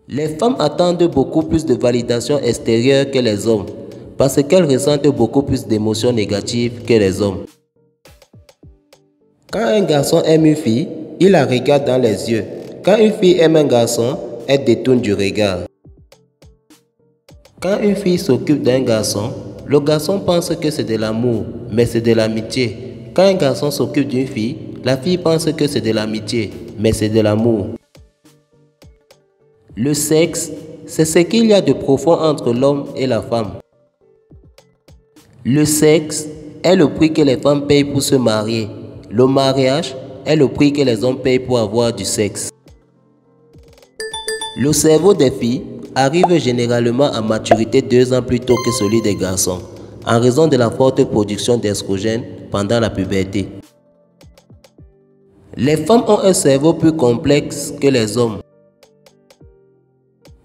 Les femmes attendent beaucoup plus de validation extérieure que les hommes parce qu'elles ressentent beaucoup plus d'émotions négatives que les hommes. Quand un garçon aime une fille, il la regarde dans les yeux. Quand une fille aime un garçon, elle détourne du regard. Quand une fille s'occupe d'un garçon, le garçon pense que c'est de l'amour, mais c'est de l'amitié. Quand un garçon s'occupe d'une fille, la fille pense que c'est de l'amitié, mais c'est de l'amour. Le sexe, c'est ce qu'il y a de profond entre l'homme et la femme. Le sexe est le prix que les femmes payent pour se marier. Le mariage est le prix que les hommes payent pour avoir du sexe. Le cerveau des filles arrive généralement à maturité 2 ans plus tôt que celui des garçons, en raison de la forte production d'estrogènes pendant la puberté. Les femmes ont un cerveau plus complexe que les hommes.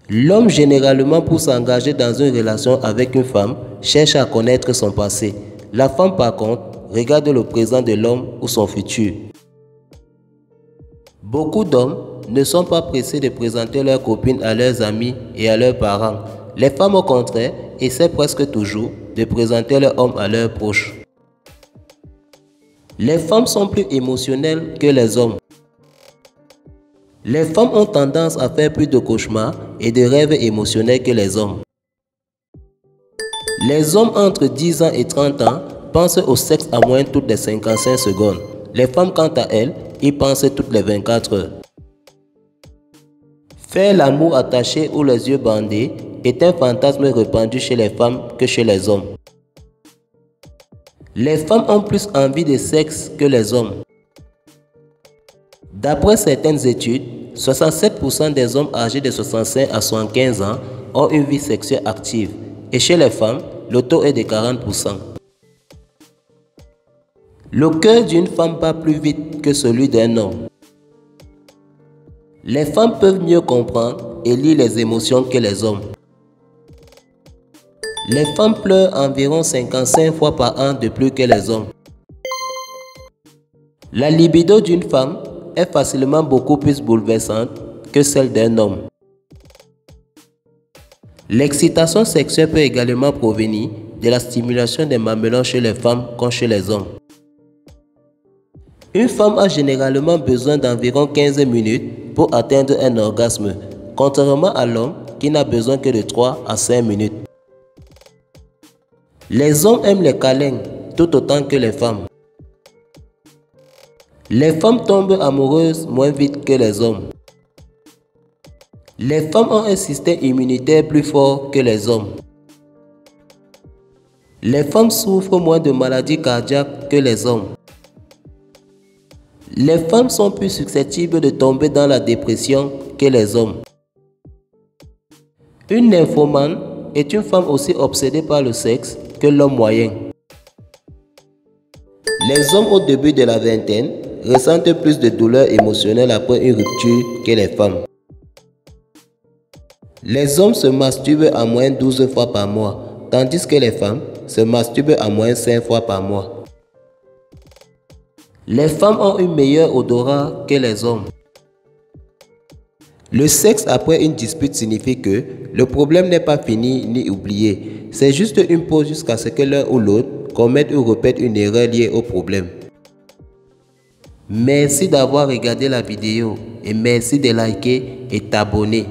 L'homme, généralement, pour s'engager dans une relation avec une femme, cherche à connaître son passé. La femme, par contre, regarde le présent de l'homme ou son futur. Beaucoup d'hommes ne sont pas pressés de présenter leurs copines à leurs amis et à leurs parents. Les femmes, au contraire, essaient presque toujours de présenter leur homme à leurs proches. Les femmes sont plus émotionnelles que les hommes. Les femmes ont tendance à faire plus de cauchemars et de rêves émotionnels que les hommes. Les hommes entre 10 ans et 30 ans pensent au sexe à moyenne toutes les 55 secondes. Les femmes, quant à elles, y pensent toutes les 24 heures. Faire l'amour attaché ou les yeux bandés est un fantasme répandu chez les femmes que chez les hommes. Les femmes ont plus envie de sexe que les hommes. D'après certaines études, 67% des hommes âgés de 65 à 75 ans ont une vie sexuelle active et chez les femmes, le taux est de 40%. Le cœur d'une femme bat plus vite que celui d'un homme. Les femmes peuvent mieux comprendre et lire les émotions que les hommes. Les femmes pleurent environ 55 fois par an de plus que les hommes. La libido d'une femme est facilement beaucoup plus bouleversante que celle d'un homme. L'excitation sexuelle peut également provenir de la stimulation des mamelons chez les femmes comme chez les hommes. Une femme a généralement besoin d'environ 15 minutes pour atteindre un orgasme, contrairement à l'homme qui n'a besoin que de 3 à 5 minutes. Les hommes aiment les câlins tout autant que les femmes. Les femmes tombent amoureuses moins vite que les hommes. Les femmes ont un système immunitaire plus fort que les hommes. Les femmes souffrent moins de maladies cardiaques que les hommes. Les femmes sont plus susceptibles de tomber dans la dépression que les hommes. Une nymphomane est une femme aussi obsédée par le sexe que l'homme moyen. Les hommes au début de la vingtaine ressentent plus de douleurs émotionnelles après une rupture que les femmes. Les hommes se masturbent en moyenne 12 fois par mois, tandis que les femmes se masturbent en moyenne 5 fois par mois. Les femmes ont un meilleur odorat que les hommes. Le sexe après une dispute signifie que le problème n'est pas fini ni oublié. C'est juste une pause jusqu'à ce que l'un ou l'autre commette ou répète une erreur liée au problème. Merci d'avoir regardé la vidéo et merci de liker et t'abonner.